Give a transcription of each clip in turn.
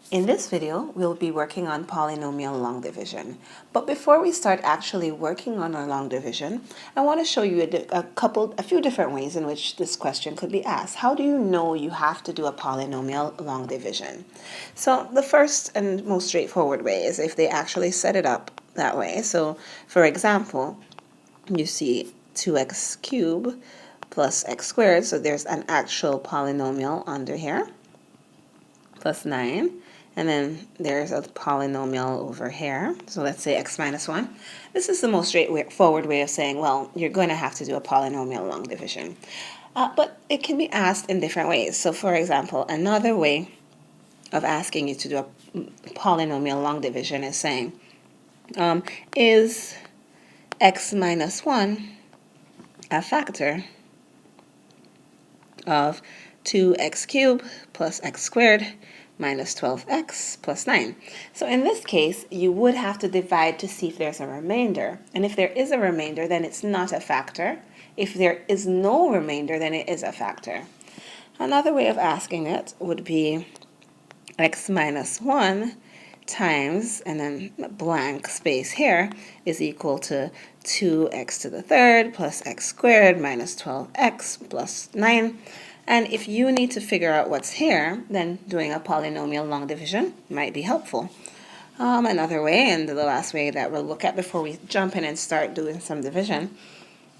In this video, we'll be working on polynomial long division. But before we start actually working on our long division, I want to show you a few different ways in which this question could be asked. How do you know you have to do a polynomial long division? So the first and most straightforward way is if they actually set it up that way. So for example, you see 2x cubed plus x squared. So there's an actual polynomial under here, plus 9. And then there's a polynomial over here. So let's say x minus 1. This is the most straightforward way of saying, well, you're going to have to do a polynomial long division. But it can be asked in different ways. So for example, another way of asking you to do a polynomial long division is saying, is x minus 1 a factor of 2x cubed plus x squared minus 12x plus 9. So in this case, you would have to divide to see if there's a remainder. And if there is a remainder, then it's not a factor. If there is no remainder, then it is a factor. Another way of asking it would be x minus 1 times, and then blank space here, is equal to 2x to the third plus x squared minus 12x plus 9. And if you need to figure out what's here, then doing a polynomial long division might be helpful. Another way, and the last way that we'll look at before we jump in and start doing some division,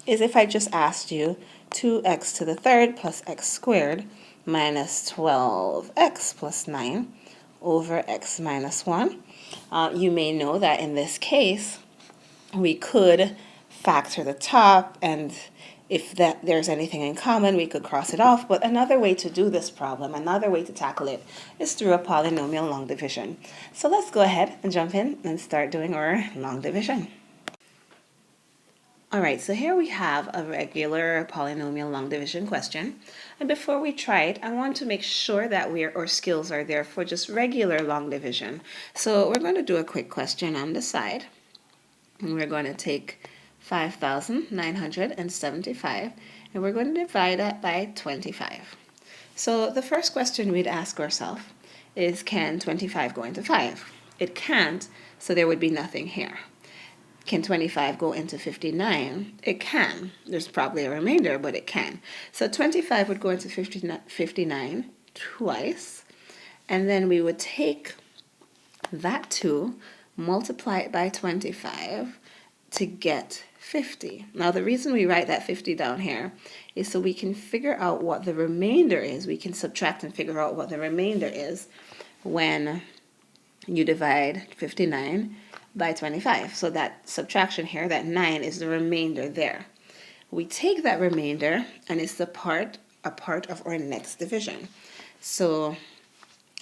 is if I just asked you 2x to the third plus x squared minus 12x plus 9 over x minus 1. You may know that in this case, we could factor the top, and if there's anything in common, we could cross it off. But another way to do this problem, another way to tackle it, is through a polynomial long division. So let's go ahead and jump in and start doing our long division. All right, so here we have a regular polynomial long division question. And before we try it, I want to make sure that our skills are there for just regular long division. So we're going to do a quick question on the side. And we're going to take 5,975, and we're going to divide that by 25. So the first question we'd ask ourselves is, can 25 go into 5? It can't, so there would be nothing here. Can 25 go into 59? It can. There's probably a remainder, but it can. So 25 would go into 59 twice, and then we would take that 2, multiply it by 25 to get 50. Now the reason we write that 50 down here is so we can figure out what the remainder is. We can subtract and figure out what the remainder is when you divide 59 by 25. So that subtraction here, that 9, is the remainder there. We take that remainder, and it's a part of our next division. So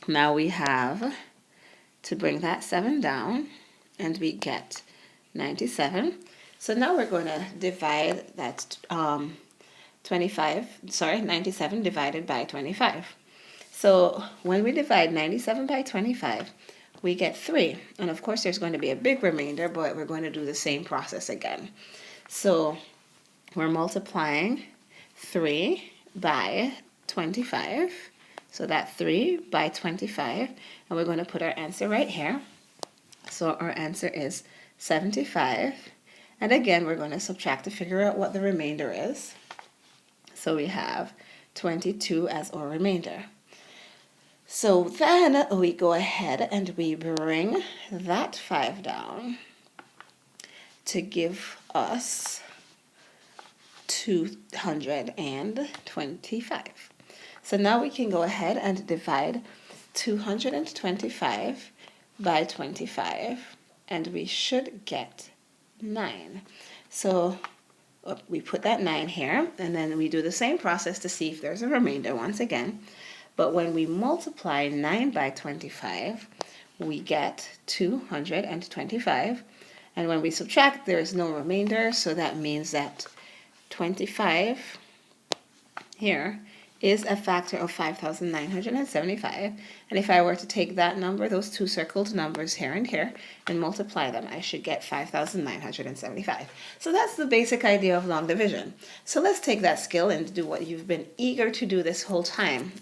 now we have to bring that 7 down, and we get 97. So now we're going to divide that 97 divided by 25. So when we divide 97 by 25, we get 3. And of course there's going to be a big remainder, but we're going to do the same process again. So we're multiplying 3 by 25. So that 3 by 25, and we're going to put our answer right here. So our answer is 75. And again, we're going to subtract to figure out what the remainder is. So we have 22 as our remainder. So then we go ahead and we bring that 5 down to give us 225. So now we can go ahead and divide 225 by 25, and we should get 9. So we put that 9 here, and then we do the same process to see if there's a remainder once again. But when we multiply 9 by 25, we get 225. And when we subtract, there is no remainder, so that means that 25 here is a factor of 5,975. And if I were to take that number, those two circled numbers here and here, and multiply them, I should get 5,975. So that's the basic idea of long division. So let's take that skill and do what you've been eager to do this whole time.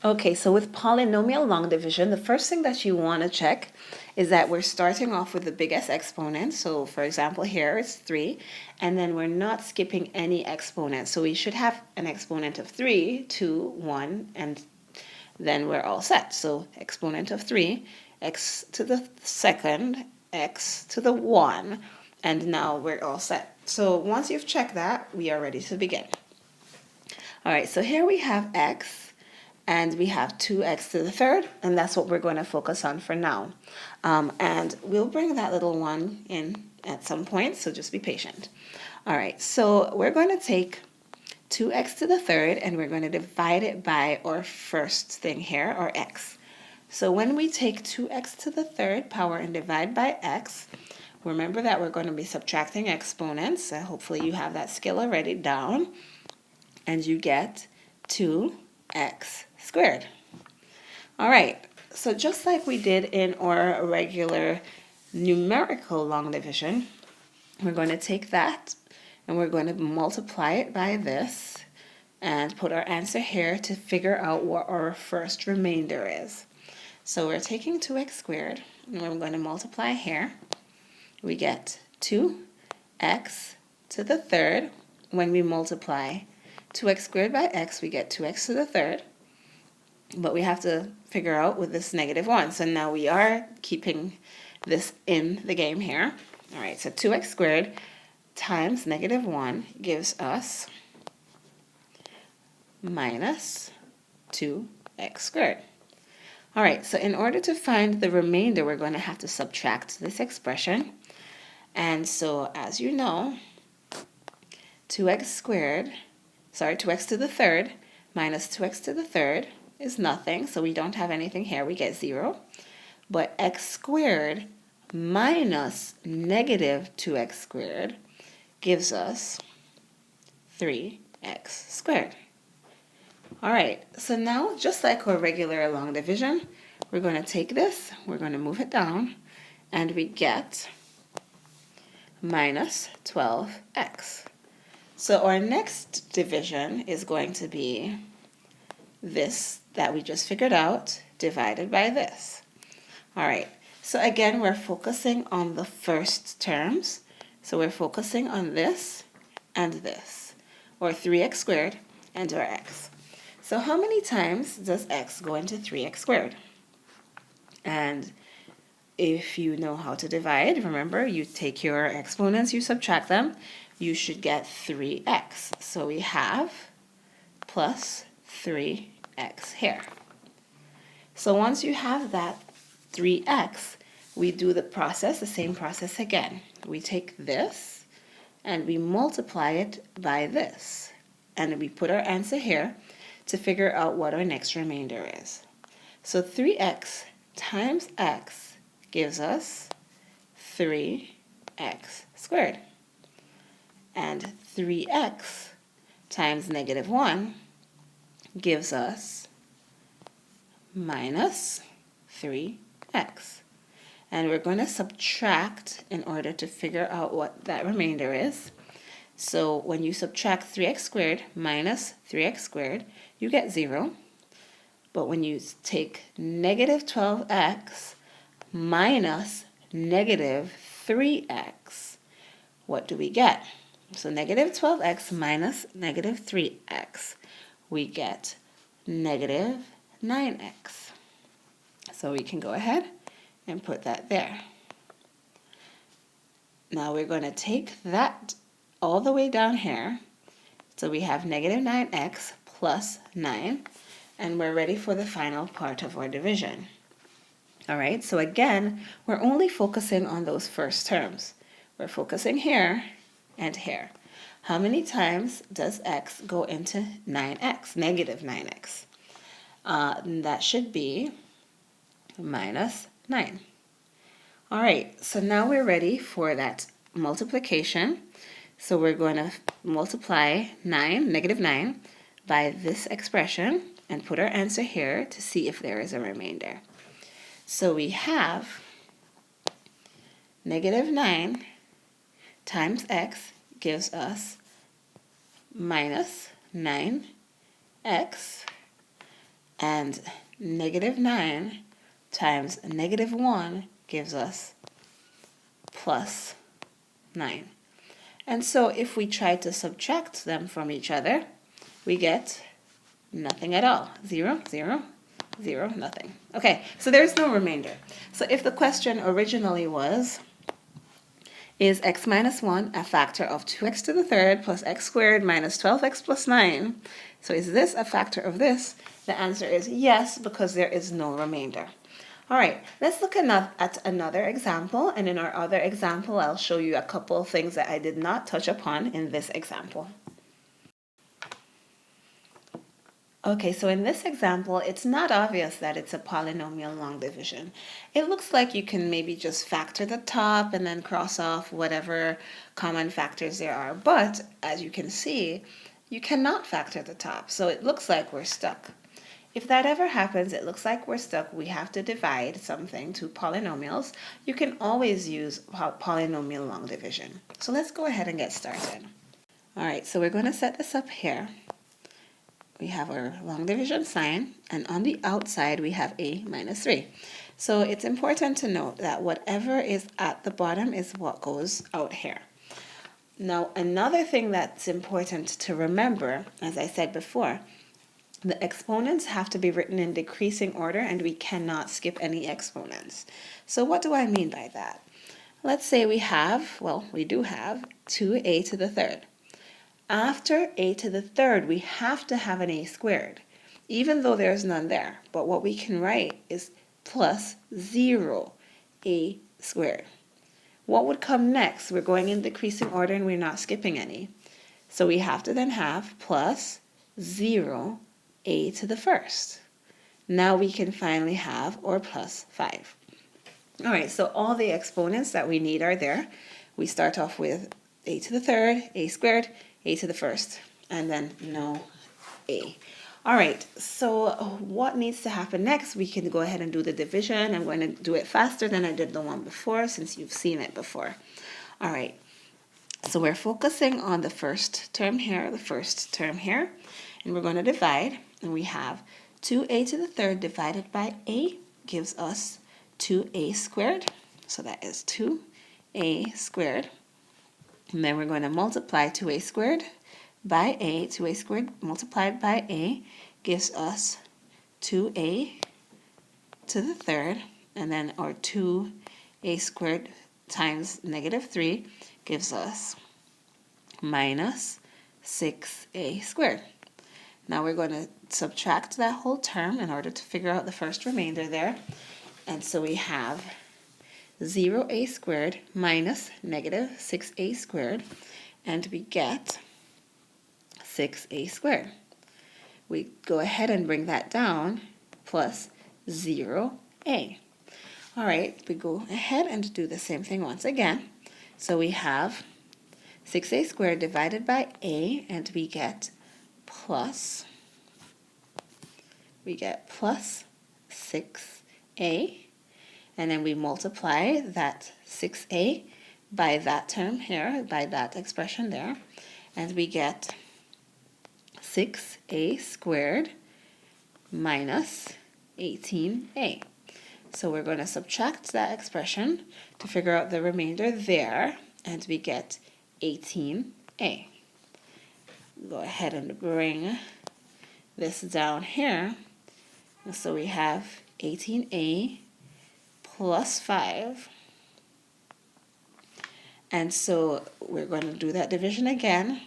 Okay, so with polynomial long division, the first thing that you want to check is that we're starting off with the biggest exponent. So for example, here it's 3, and then we're not skipping any exponent. So we should have an exponent of 3, 2, 1, and then we're all set. So exponent of 3, x to the second, x to the 1, and now we're all set. So once you've checked that, we are ready to begin. All right, so here we have x, and we have 2x to the third, and that's what we're going to focus on for now. And we'll bring that little one in at some point, so just be patient. All right, so we're going to take 2x to the third, and we're going to divide it by our first thing here, or x. So when we take 2x to the third power and divide by x, remember that we're going to be subtracting exponents. So hopefully you have that skill already down. And you get 2x squared. All right, so just like we did in our regular numerical long division, we're going to take that and we're going to multiply it by this and put our answer here to figure out what our first remainder is. So we're taking 2x squared and we're going to multiply here. We get 2x to the third. When we multiply 2x squared by x, we get 2x to the third. But we have to figure out with this -1. So now we are keeping this in the game here. All right, so 2x squared times -1 gives us minus 2x squared. All right, so in order to find the remainder, we're going to have to subtract this expression. And so as you know, 2x to the third minus 2x to the third is nothing, so we don't have anything here, we get 0. But x squared minus -2x squared gives us 3x squared. All right, so now just like our regular long division, we're going to take this, we're going to move it down, and we get minus 12x. So our next division is going to be this that we just figured out divided by this. All right, so again, we're focusing on the first terms. So we're focusing on this and this, or 3x squared and our x. So how many times does x go into 3x squared? And if you know how to divide, remember, you take your exponents, you subtract them, you should get 3x. So we have plus 3x here. So once you have that 3x, we do the same process again. We take this and we multiply it by this. And we put our answer here to figure out what our next remainder is. So 3x times x gives us 3x squared. And 3x times -1 gives us minus 3x. And we're going to subtract in order to figure out what that remainder is. So when you subtract 3x squared minus 3x squared, you get 0. But when you take -12x minus -3x, what do we get? So -12x minus -3x, we get -9x. So we can go ahead and put that there. Now we're going to take that all the way down here. So we have -9x plus 9, and we're ready for the final part of our division. All right, so again, we're only focusing on those first terms. We're focusing here and here. How many times does x go into 9x, -9x? That should be minus 9. All right, so now we're ready for that multiplication. So we're going to multiply -9 by this expression and put our answer here to see if there is a remainder. So we have -9 times x gives us minus 9x, And negative 9 times negative 1 gives us plus 9. And so if we try to subtract them from each other, we get nothing at all. 0, 0, 0, nothing. Okay, so there's no remainder. So if the question originally was, is x minus 1 a factor of 2x to the third plus x squared minus 12x plus 9? So is this a factor of this? The answer is yes, because there is no remainder. All right, let's look at another example, and in our other example, I'll show you a couple of things that I did not touch upon in this example. Okay, so in this example, it's not obvious that it's a polynomial long division. It looks like you can maybe just factor the top and then cross off whatever common factors there are, but as you can see, you cannot factor the top, so it looks like we're stuck. If that ever happens, it looks like we're stuck, we have to divide something to polynomials. You can always use polynomial long division. So let's go ahead and get started. All right, so we're going to set this up here. We have our long division sign, and on the outside we have a minus 3. So it's important to note that whatever is at the bottom is what goes out here. Now, another thing that's important to remember, as I said before, the exponents have to be written in decreasing order, and we cannot skip any exponents. So what do I mean by that? Let's say we do have 2a to the third. After a to the third, we have to have an a squared, even though there's none there. But what we can write is plus 0a squared. What would come next? We're going in decreasing order and we're not skipping any. So we have to then have plus 0 a to the first. Now we can finally have or plus 5. All right, so all the exponents that we need are there. We start off with a to the third, a squared, a to the first, and then no a. All right, so what needs to happen next? We can go ahead and do the division. I'm going to do it faster than I did the one before, since you've seen it before. All right, so we're focusing on the first term here, and we're going to divide, and we have 2a to the third divided by a gives us 2a squared, so that is 2a squared. And then we're going to multiply 2a squared by a. 2a squared multiplied by a gives us 2a to the third, and then our 2a squared times negative 3 gives us minus 6a squared. Now we're going to subtract that whole term in order to figure out the first remainder there. And so we have 0a squared minus negative 6a squared, and we get 6a squared. We go ahead and bring that down, plus 0a. All right, we go ahead and do the same thing once again. So we have 6a squared divided by a, and we get plus 6a. And then we multiply that 6a by that term here, by that expression there, and we get 6a squared minus 18a. So we're going to subtract that expression to figure out the remainder there, and we get 18a. Go ahead and bring this down here. So we have 18a plus 5. And so we're going to do that division again.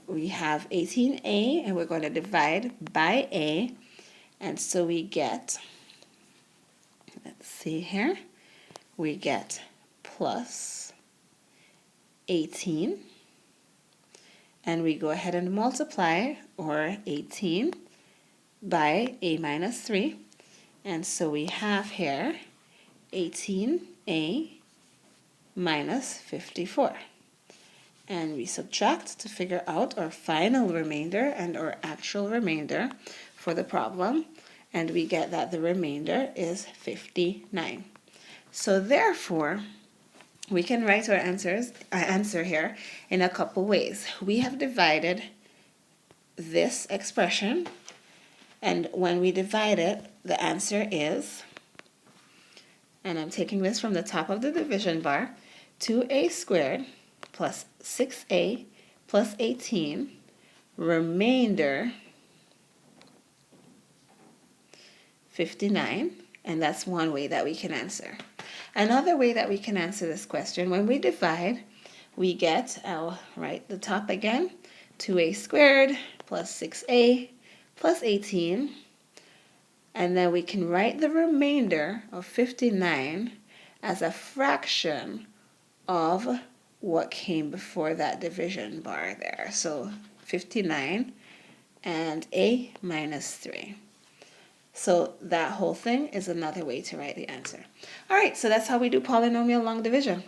We have 18a, and we're going to divide by a. And so we get, let's see here, we get plus 18. And we go ahead and multiply, or 18, by a minus 3. And so we have here 18a minus 54. And we subtract to figure out our final remainder and our actual remainder for the problem. And we get that the remainder is 59. So therefore, we can write our answer here in a couple ways. We have divided this expression And when we divide it, the answer is, and I'm taking this from the top of the division bar, 2a squared plus 6a plus 18 remainder 59, and that's one way that we can answer. Another way that we can answer this question, when we divide, we get, I'll write the top again, 2a squared plus 6a plus 18, and then we can write the remainder of 59 as a fraction of what came before that division bar there. So 59 and a minus 3. So that whole thing is another way to write the answer. All right, so that's how we do polynomial long division.